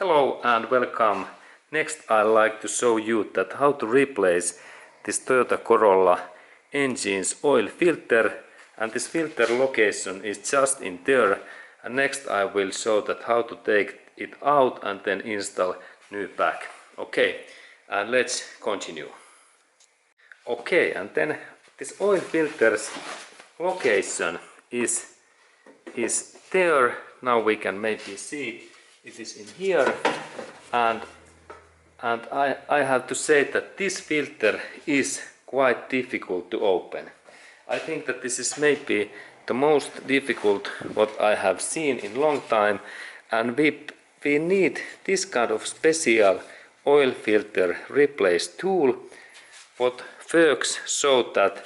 Hello and welcome. Next I'd like to show you that how to replace this Toyota Corolla engine's oil filter, and this filter location is just in there, and next I will show that how to take it out and then install new pack. Okay, and let's continue. Okay, and then this oil filter's location is there. Now we can maybe see it is in here, and I have to say that this filter is quite difficult to open. I think that this is maybe the most difficult what I have seen in long time, and we need this kind of special oil filter replace tool. What works so that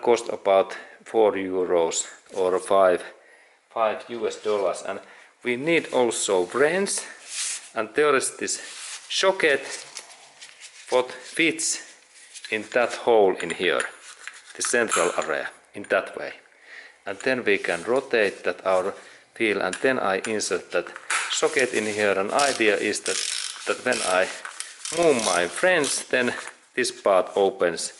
cost about €4 or $5, and we need also wrench, and there is this socket what fits in that hole in here, the central area, in that way, and then we can rotate that our wheel, and then I insert that socket in here. An idea is that when I move my wrench, then this part opens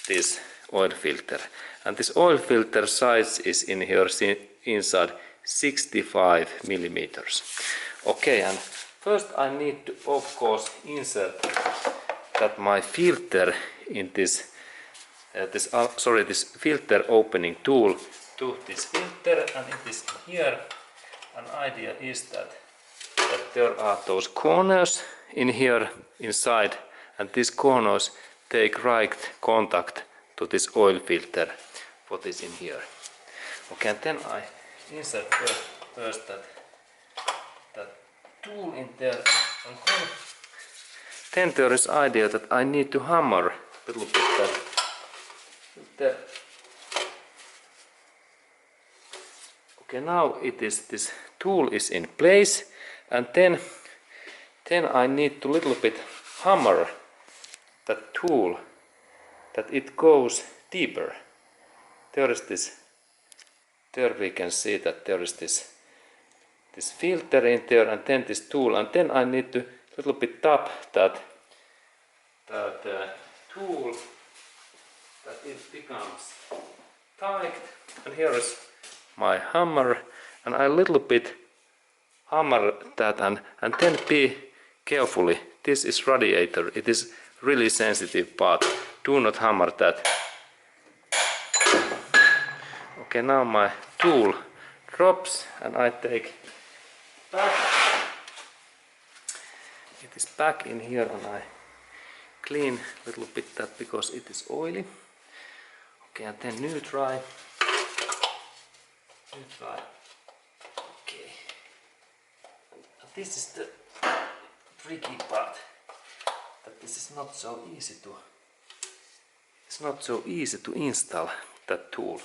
this oil filter, and this oil filter size is in here inside 65 millimeters. Okay, and first I need to of course insert that my filter in this this filter opening tool to this filter, and it is in here. An idea is that there are those corners in here inside, and these corners take right contact to this oil filter what is in here. Okay, and then I insert first that tool in there, and then there is idea that I need to hammer a little bit that. Okay, now this tool is in place, and then I need to little bit hammer that tool that it goes deeper. There is this. There we can see that there is this filter in there, and then this tool, and then I need to little bit tap that tool that it becomes tight, and here is my hammer, and I little bit hammer that, and then be carefully. This is radiator, it is really sensitive part. Do not hammer that. Okay, now my tool drops, and I take back. It is back in here, and I clean a little bit that because it is oily. Okay, and then new try. Okay, and this is the tricky part, that this is not so easy to. It's not so easy to install that tool.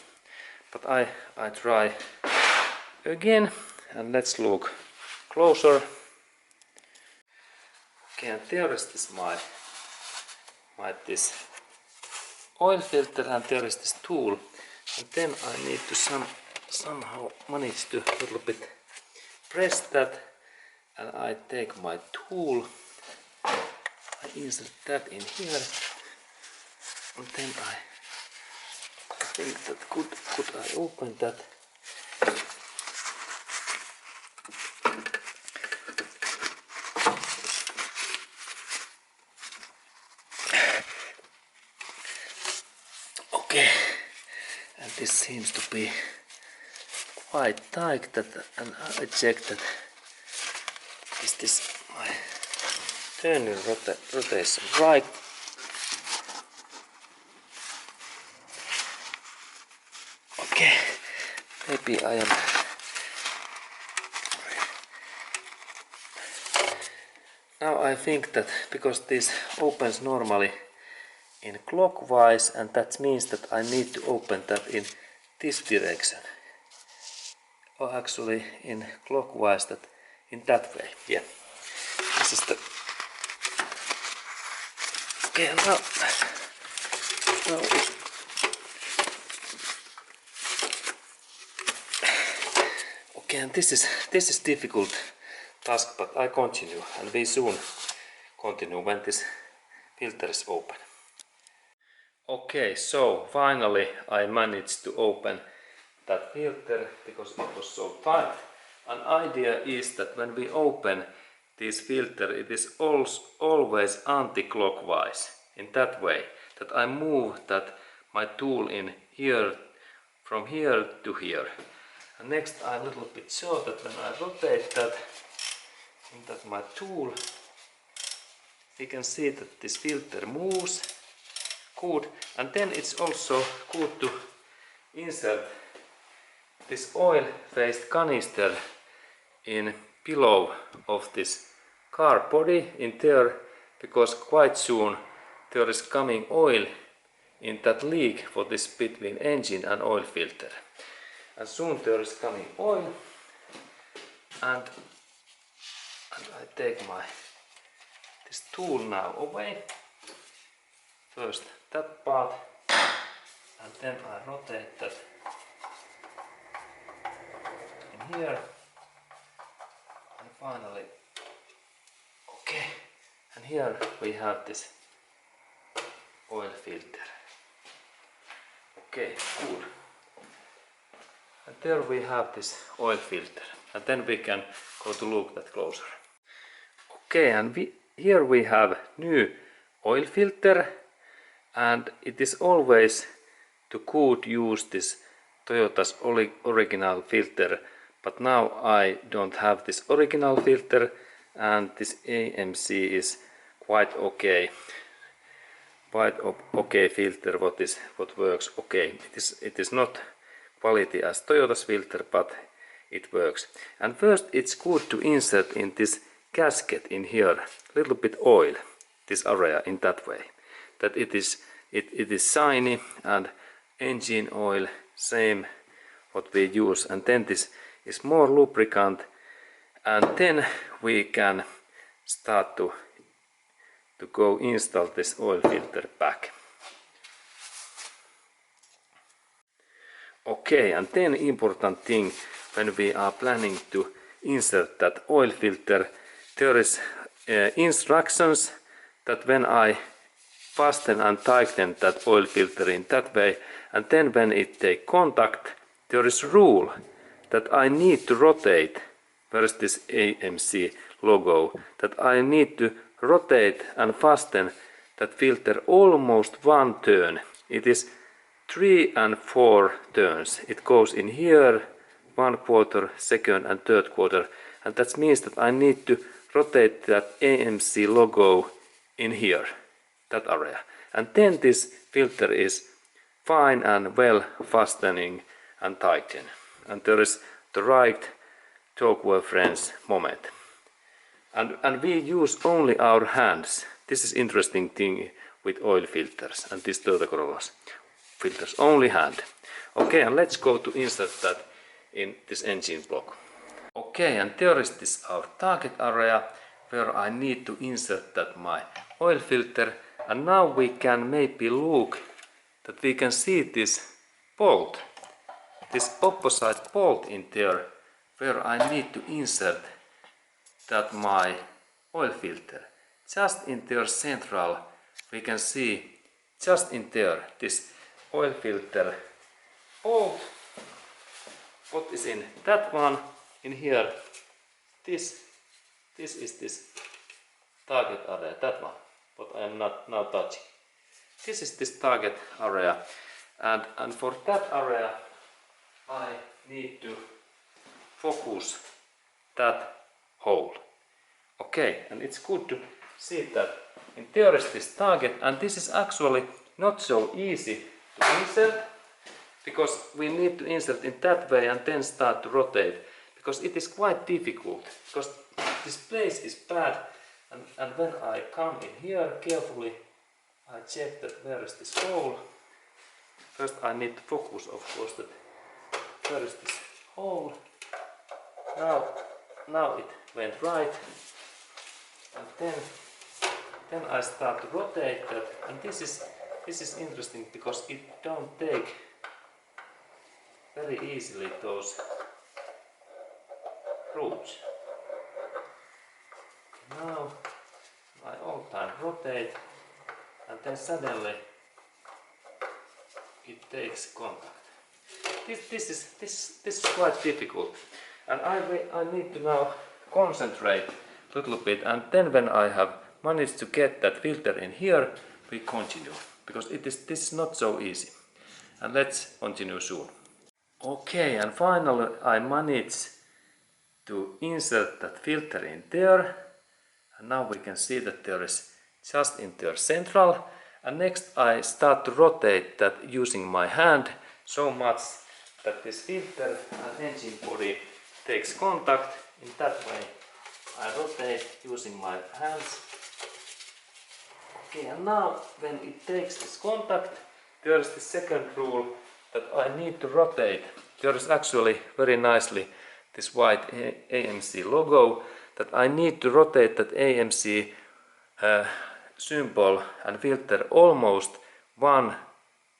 But I try again, and let's look closer. Okay, and there is this this oil filter, and there is this tool, and then I need to somehow manage to a little bit press that, and I take my tool, I insert that in here, and then I think that could I open that. Okay, and this seems to be quite tight, and I check that is this my turning rotation right. Okay, maybe I am. Now I think that because this opens normally in clockwise, and that means that I need to open that in this direction, or actually in clockwise, that in that way. Yeah, this is the. Okay, now okay, and this is difficult task, but I continue, and we soon continue when this filter is open. Okay, so finally I managed to open that filter because it was so tight. An idea is that when we open this filter, it is always anti-clockwise, in that way that I move that my tool in here, from here to here. And next I a little bit show that when I rotate that, my tool, we can see that this filter moves good, and then it's also good to insert this oil-based canister in below of this car body in there, because quite soon there is coming oil in that leak for this between engine and oil filter, and soon there is coming oil, and I take this tool now away, first that part, and then I rotate that in here, and finally, okay, and here we have this oil filter. Okay, good. And there we have this oil filter, and then we can go to look that closer. Okay, and here we have new oil filter, and it is always to good use this Toyota's original filter, but now I don't have this original filter, and this AMC is quite okay. Okay filter, what works okay. It is not quality as Toyota's filter, but it works. And first it's good to insert in this gasket in here little bit oil, this area, in that way that it is shiny, and engine oil same what we use, and then this is more lubricant, and then we can start to go install this oil filter back. Okay, and then important thing when we are planning to insert that oil filter, there is instructions that when I fasten and tighten that oil filter in that way, and then when it take contact, there is rule that I need to rotate, where is this AMC logo, that I need to rotate and fasten that filter almost one turn. It is 3 and 4 turns. It goes in here, 1/4, second and third quarter, and that means that I need to rotate that AMC logo in here, that area, and then this filter is fine and well fastening and tighten, and there is the right torque reference moment, and we use only our hands. This is interesting thing with oil filters and this Toyota Corollas filters, only hand. Okay, and let's go to insert that in this engine block. Okay, and there is this our target area where I need to insert that my oil filter, and now we can maybe look that we can see this bolt, this opposite bolt in there where I need to insert that my oil filter. Just in there central we can see, just in there, this oil filter bolt. What is in that one? In here, this is this target area, that one, but I am not now touching. This is this target area, and for that area I need to focus that hole. Okay, and it's good to see that in there is this target, and this is actually not so easy to insert, because we need to insert in that way and then start to rotate, because it is quite difficult, because this place is bad, and when I come in here carefully, I check that where is this hole. First I need to focus, of course, that where is this hole. Now it went right, and then I start to rotate that, and this is interesting because it don't take very easily those roots. now I all time rotate, and then suddenly it takes contact. This is quite difficult, and I need to now concentrate a little bit, and then when I have managed to get that filter in here, we continue, because this is not so easy. And let's continue soon. Okay, and finally I managed to insert that filter in there, and now we can see that there is just in there central, and next I start to rotate that using my hand so much that this filter and engine body takes contact. In that way I rotate using my hands. Okay, and now when it takes this contact, there is the second rule that I need to rotate. There is actually very nicely this white AMC logo, that I need to rotate that AMC symbol and filter almost one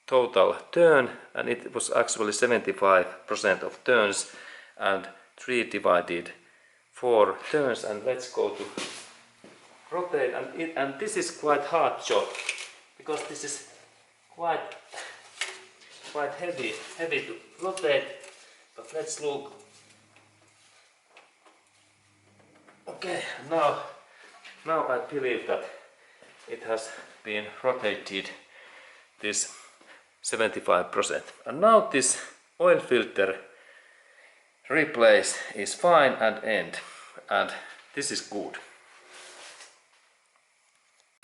total turn, and it was actually 75% of turns and 3 divided 4 turns. And let's go to rotate, and this is quite hard job, because this is quite heavy to rotate, but let's look. Okay, now I believe that it has been rotated this 75%, and now this oil filter replace is fine and end, and this is good.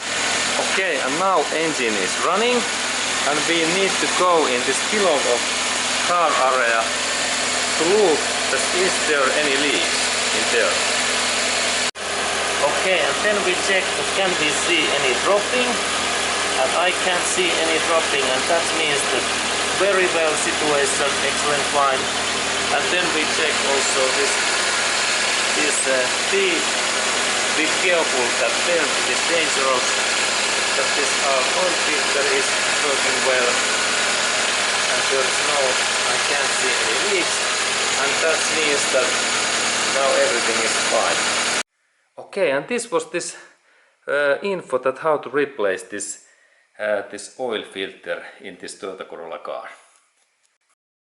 Okay, and now engine is running, and we need to go in this below of car area to look that is there any leaks in there. Okay, and then we check that can we see any dropping, and I can't see any dropping, and that means that very well situation, excellent fine. And then we check also this be careful that then it is dangerous, that this oil filter is working well, and there is I can't see any leaks, and that means that now everything is fine. Okay, and this was this info that how to replace this oil filter in this Toyota Corolla car.